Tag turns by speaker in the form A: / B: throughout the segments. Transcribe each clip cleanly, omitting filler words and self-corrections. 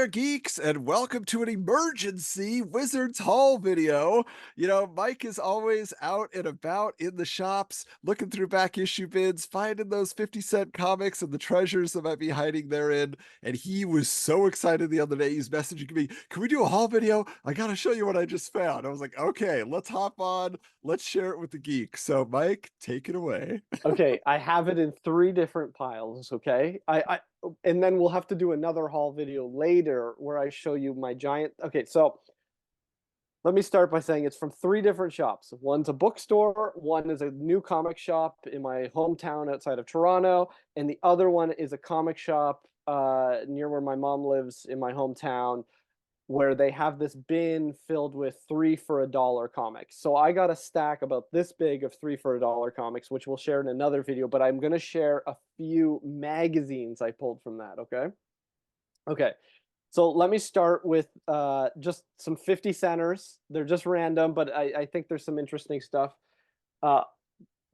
A: there, geeks, and welcome to an emergency Wizards Haul video. Mike is always out and about in the shops, looking through back issue bins, finding those 50-cent comics and the treasures that might be hiding therein. And he was so excited the other day. He's messaging me, "Can we do a haul video? I got to show you what I just found." I was like, "Okay, let's hop on. Let's share it with the geeks." So, Mike, take it away.
B: Okay, I have it in three different piles, okay? And then we'll have to do another haul video later where I show you my giant. Okay, so let me start by saying it's from three different shops. One's a bookstore, one is a new comic shop in my hometown outside of Toronto, and the other one is a comic shop near where my mom lives in my hometown, where they have this bin filled with 3 for $1 comics. So I got a stack about this big of 3 for $1 comics, which we'll share in another video, but I'm going to share a few magazines I pulled from that, okay? Okay. So let me start with just some 50 centers. They're just random, but I think there's some interesting stuff. Uh,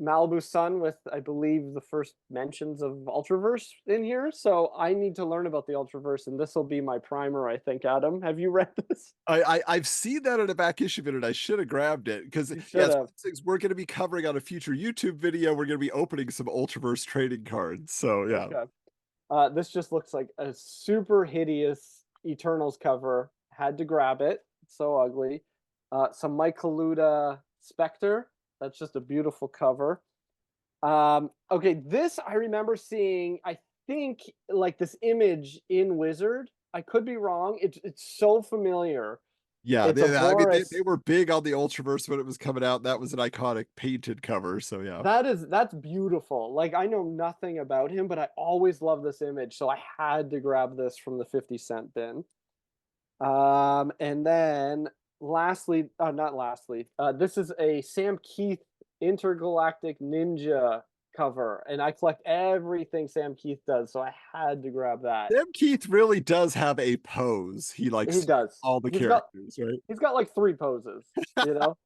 B: Malibu Sun with, I believe, the first mentions of Ultraverse in here. So I need to learn about the Ultraverse, and this will be my primer, I think. Adam, have you read this?
A: I've seen that in a back issue video, and I should have grabbed it because
B: You
A: yeah,
B: should
A: it's one
B: have.
A: of those things we're going to be covering on a future YouTube video. We're going to be opening some Ultraverse trading cards. So yeah,
B: Okay. This just looks like a super hideous Eternals cover. Had to grab it. It's so ugly. Some Mike Kaluta Spectre. That's just a beautiful cover. Okay, this I remember seeing, I think, like this image in Wizard. I could be wrong. It's so familiar.
A: yeah.
B: It's a
A: They
B: Boris.
A: were big on the Ultraverse when it was coming out. That was an iconic painted cover. So yeah,
B: That's beautiful. Like I know nothing about him, but I always love this image, so I had to grab this from the 50-cent bin. And then lastly, not lastly, this is a Sam Keith Intergalactic Ninja cover, and I collect everything Sam Keith does, so I had to grab that.
A: Sam Keith really does have a pose. He
B: He
A: likes
B: does.
A: all the characters, right?
B: He's got like three poses, you know?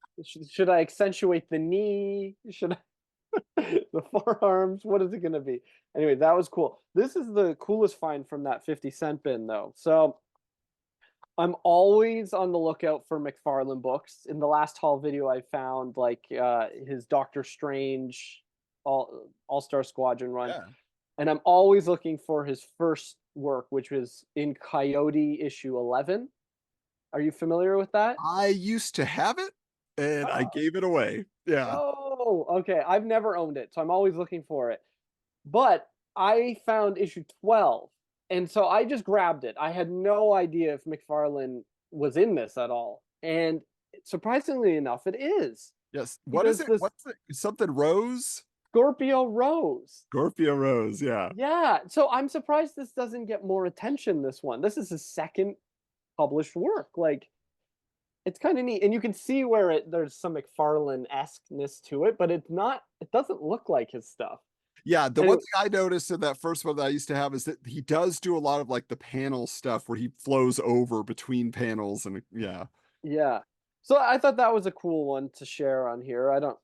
B: Should I accentuate the knee? Should the forearms? What is it going to be? Anyway, that was cool. This is the coolest find from that 50-cent bin, though. So I'm always on the lookout for McFarlane books. In the last haul video, I found like his Doctor Strange All-Star Squadron run,
A: Yeah.
B: and I'm always looking for his first work, which was in Coyote issue 11. Are you familiar with that?
A: I used to have it and I
B: Oh,
A: gave it away. Yeah.
B: no. Okay, I've never owned it, so I'm always looking for it. But I found issue 12, and so I just grabbed it. I had no idea if McFarlane was in this at all. And surprisingly enough, it is.
A: Yes.
B: He
A: What is
B: does
A: it?
B: this
A: What's it? Something Rose?
B: Scorpio Rose.
A: Scorpio Rose. Yeah.
B: Yeah, so I'm surprised this doesn't get more attention, this one. This is his second published work. Like, it's kind of neat. And you can see where there's some McFarlane-esqueness to it, but it doesn't look like his stuff.
A: Yeah, the one
B: Anyway,
A: thing I noticed in that first one that I used to have is that he does do a lot of like the panel stuff where he flows over between panels and yeah.
B: yeah. So I thought that was a cool one to share on here. I don't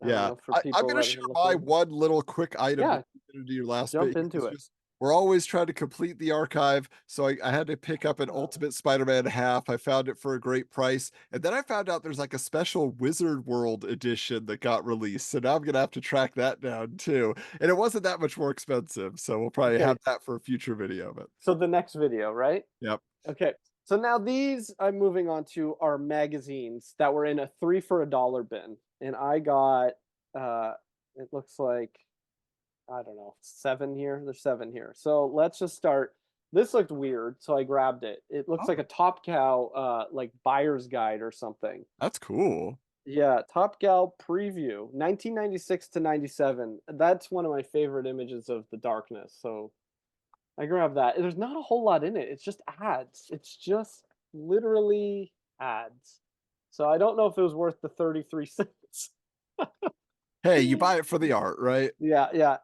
A: Yeah.
B: know for
A: I'm
B: people
A: gonna
B: that
A: share
B: are
A: my
B: looking.
A: one little quick item
B: Yeah,
A: before we get into your last bit
B: jump
A: here.
B: into
A: It's
B: it.
A: just we're always trying to complete the archive. So I had to pick up an
B: Ah,
A: Ultimate Spider-Man half. I found it for a great price. And then I found out there's like a special Wizard World edition that got released. So now I'm gonna have to track that down too. And it wasn't that much more expensive. So we'll probably have
B: okay,
A: that for a future video. But
B: so the next video, right?
A: yep.
B: Okay. So now these I'm moving on to are magazines that were in a 3 for $1 bin. And I got it looks like, I don't know, 7 here. There's 7 here. So let's just start. This looked weird, so I grabbed it. It looks like
A: Oh,
B: a Top Cow like buyer's guide or something.
A: that's cool.
B: Yeah, Top Gal preview, 1996 to 97. That's one of my favorite images of the darkness. So I grabbed that. There's not a whole lot in it. It's just ads. It's just literally ads. So I don't know if it was worth the 33 cents.
A: Hey, you buy it for the art, right?
B: Yeah, yeah.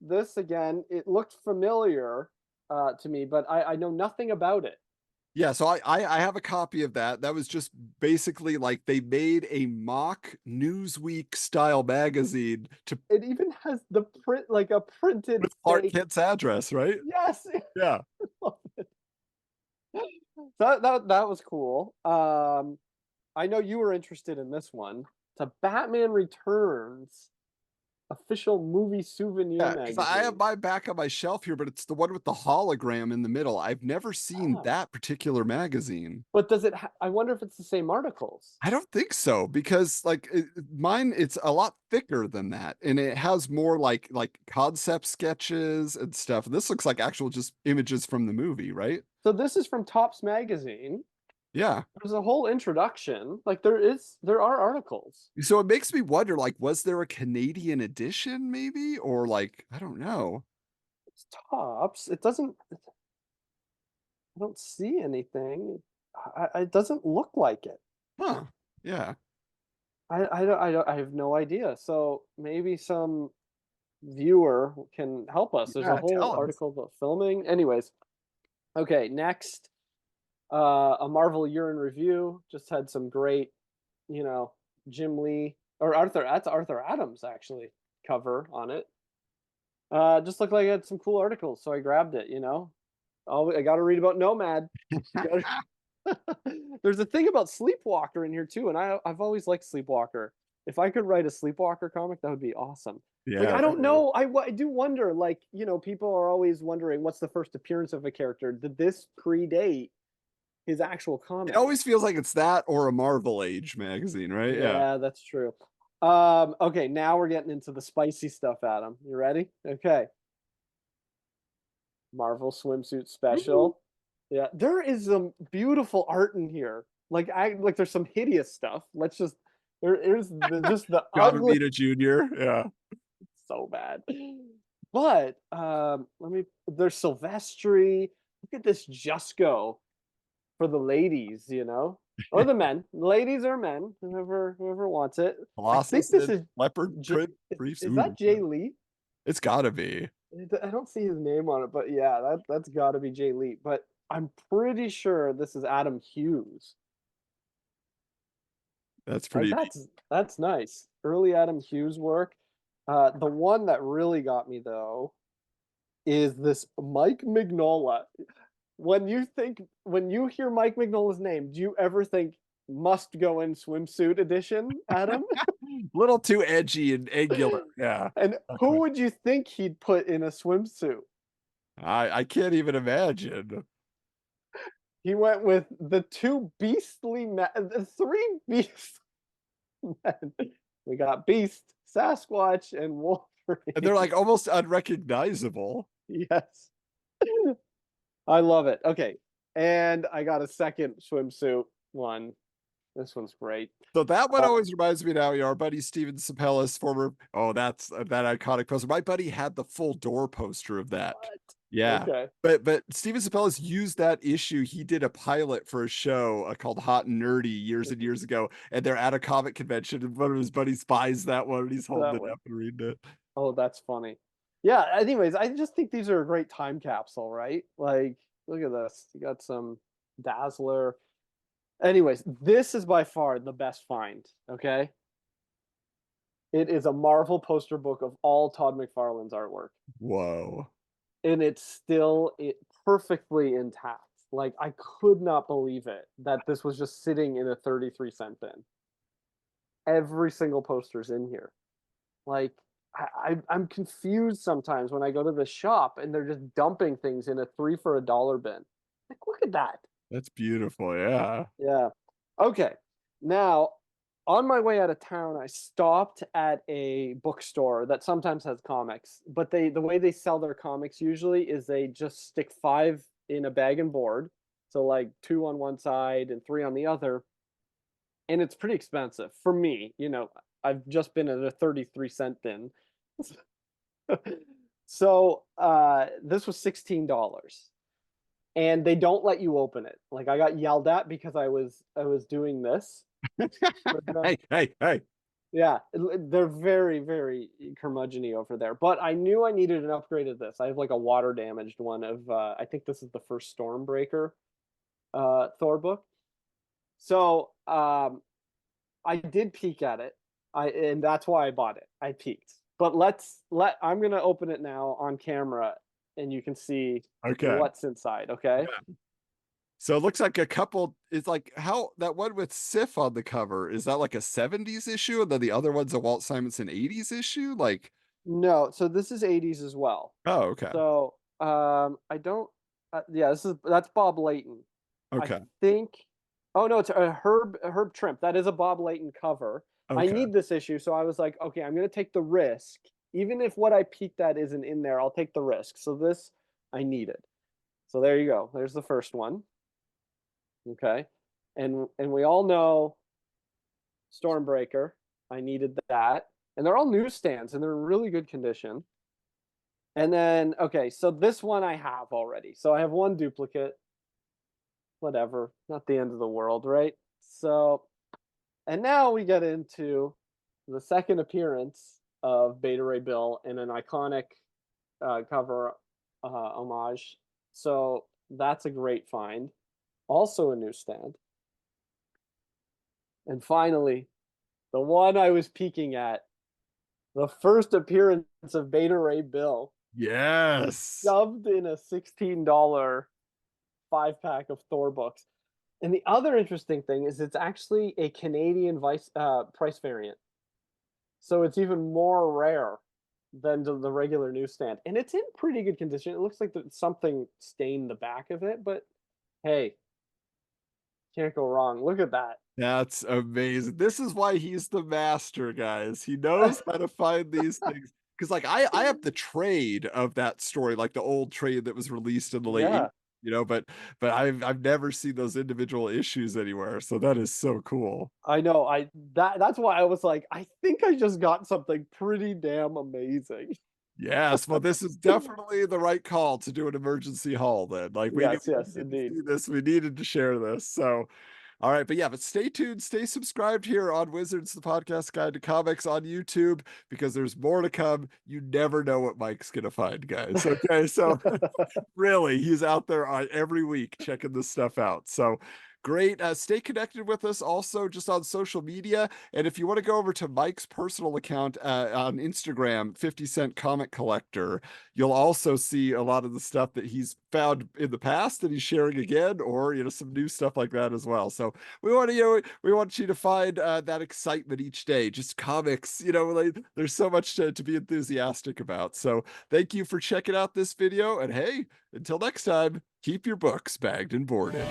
B: This again, it looked familiar to me, but I know nothing about it.
A: Yeah, so I have a copy of that. That was just basically like they made a mock Newsweek style magazine to
B: It even has the print, like a printed
A: with Clark
B: fake.
A: Kent's address, right?
B: Yes,
A: Yeah.
B: I love it. that was cool. I know you were interested in this one. It's a Batman Returns official movie souvenir
A: Yeah, because I have
B: magazine.
A: my back on my shelf here, but it's the one with the hologram in the middle. I've never seen
B: Ah,
A: that particular magazine.
B: but does it? I wonder if it's the same articles.
A: I don't think so because mine, it's a lot thicker than that, and it has more like concept sketches and stuff. This looks like actual just images from the movie, right?
B: So this is from Topps Magazine.
A: Yeah.
B: There's a whole introduction. Like there are articles.
A: So it makes me wonder, like, was there a Canadian edition, maybe, or like I don't know.
B: It's Topps. It doesn't. I don't see anything. It doesn't look like it.
A: Huh? Yeah.
B: I have no idea. So maybe some viewer can help us. There's a
A: Yeah.
B: whole
A: Tell us.
B: article about filming. Anyways, okay, next, a Marvel year in review. Just had some great, you know, Jim Lee or Arthur. That's Arthur Adams actually cover on it. Just looked like it had some cool articles, so I grabbed it. Oh, I got to read about Nomad. Gotta- There's a thing about Sleepwalker in here too, and I've always liked Sleepwalker. If I could write a Sleepwalker comic, that would be awesome. Like
A: Yeah.
B: I
A: There
B: don't
A: you go.
B: know, I do wonder. Like people are always wondering what's the first appearance of a character. Did this predate his actual
A: It
B: comic?
A: always feels like it's that or a Marvel Age magazine, right? Yeah.
B: Yeah, that's true. Okay, now we're getting into the spicy stuff, Adam. You ready? Okay. Marvel swimsuit
A: Ooh.
B: special. Yeah, there is some beautiful art in here. Like there's some hideous stuff. There's just the
A: John
B: ugly
A: Romita Jr. Yeah.
B: so bad. But there's Silvestri. Look at this Jusco for the ladies, or the men. Ladies or men, whoever wants it. I think
A: Colossus
B: this
A: in
B: is
A: leopard
B: J-
A: print briefs.
B: is
A: Ooh,
B: that Jay Lee?
A: it's gotta be.
B: I don't see his name on it, but yeah, that's got to be Jay Lee. But I'm pretty sure this is Adam Hughes.
A: That's
B: Like
A: pretty neat.
B: that's nice. Early Adam Hughes work. The one that really got me though is this Mike Mignola. When you hear Mike Mignola's name, do you ever think must go in swimsuit edition, Adam?
A: A little too edgy and angular. Yeah.
B: And who
A: Okay.
B: would you think he'd put in a swimsuit?
A: I can't even imagine.
B: He went with the the three beast men. We got Beast, Sasquatch, and
A: And they're
B: Wolverine.
A: like almost unrecognizable.
B: Yes. I love it. Okay. And I got a second swimsuit one. This one's great.
A: So that one
B: Uh,
A: always reminds me now, our buddy Steven Sapellis, former, oh, that's that iconic poster. My buddy had the full door poster of that.
B: what?
A: Yeah.
B: Okay.
A: But Steven Sapellis used that issue. He did a pilot for a show called Hot and Nerdy years and years ago, and they're at a comic convention, and one of his buddies buys that one, and he's holding
B: That
A: it
B: one.
A: up and reading it.
B: Oh, that's funny. Yeah, anyways, I just think these are a great time capsule, right? Like, look at this. You got some Dazzler. Anyways, this is by far the best find, okay? It is a Marvel poster book of all Todd McFarlane's artwork,
A: Whoa.
B: and it's still perfectly intact. Like, I could not believe it that this was just sitting in a 33-cent bin. Every single poster's in here. Like, I'm confused sometimes when I go to the shop and they're just dumping things in a 3 for a dollar bin. Like, look at that.
A: That's beautiful. Yeah.
B: Yeah. Okay. Now, on my way out of town, I stopped at a bookstore that sometimes has comics, but the way they sell their comics usually is they just stick 5 in a bag and board. So like 2 on one side and 3 on the other. And it's pretty expensive for me. I've just been at a 33-cent bin. So this was $16. And they don't let you open it. Like I got yelled at because I was doing this.
A: Hey, hey, hey.
B: Yeah, they're very, very curmudgeony over there. But I knew I needed an upgrade of this. I have like a water damaged one of I think this is the first Stormbreaker Thor book. So I did peek at it. And that's why I bought it. I peeked. But I'm gonna open it now on camera and you can see
A: Okay.
B: what's inside, okay?
A: So it looks like a couple. It's like how that one with Sif on the cover, is that like a 70s issue, and then the other one's a Walt Simonson 80s issue? Like,
B: No, so this is 80s as well.
A: oh, okay.
B: So, I don't yeah, that's Bob Layton. I
A: Okay.
B: think oh, no, it's a Herb Trimp. That is a Bob Layton cover. I
A: Okay.
B: need this issue, so I was like, "Okay, I'm gonna take the risk. Even if what I peeked at isn't in there, I'll take the risk." So this I needed. So there you go. There's the first one, okay? And we all know Stormbreaker. I needed that. And they're all newsstands, and they're in really good condition. And then, okay, so this one I have already. So I have one duplicate, whatever, not the end of the world, right? So, and now we get into the second appearance of Beta Ray Bill in an iconic cover homage. So that's a great find. Also a newsstand. And finally, the one I was peeking at, the first appearance of Beta Ray Bill,
A: Yes.
B: shoved in a $16 5 pack of Thor books. And the other interesting thing is it's actually a Canadian price variant. So it's even more rare than the regular newsstand. And it's in pretty good condition. It looks like something stained the back of it, but hey, can't go wrong. Look at that.
A: That's amazing. This is why he's the master, guys. He knows how to find these things. Because like I have the trade of that story, like the old trade that was released in the late 80s,
B: Yeah,
A: but I've never seen those individual issues anywhere. So that is so cool.
B: I know. That's why I was like, I think I just got something pretty damn amazing.
A: Yes, well, this is definitely the right call to do an emergency haul then. Like
B: Yes,
A: we
B: yes,
A: needed to
B: indeed.
A: see this, we needed to share this. So all right, but yeah, but stay tuned, stay subscribed here on Wizards, the podcast guide to comics on YouTube, because there's more to come. You never know what Mike's gonna find, guys. Okay, so really, he's out there every week checking this stuff out. So great. Stay connected with us also just on social media. And if you want to go over to Mike's personal account on Instagram, 50 Cent Comic Collector, you'll also see a lot of the stuff that he's found in the past that he's sharing again, or some new stuff like that as well. So we want you to find that excitement each day, just comics. Like, there's so much to be enthusiastic about. So thank you for checking out this video, and hey, until next time, keep your books bagged and boarded.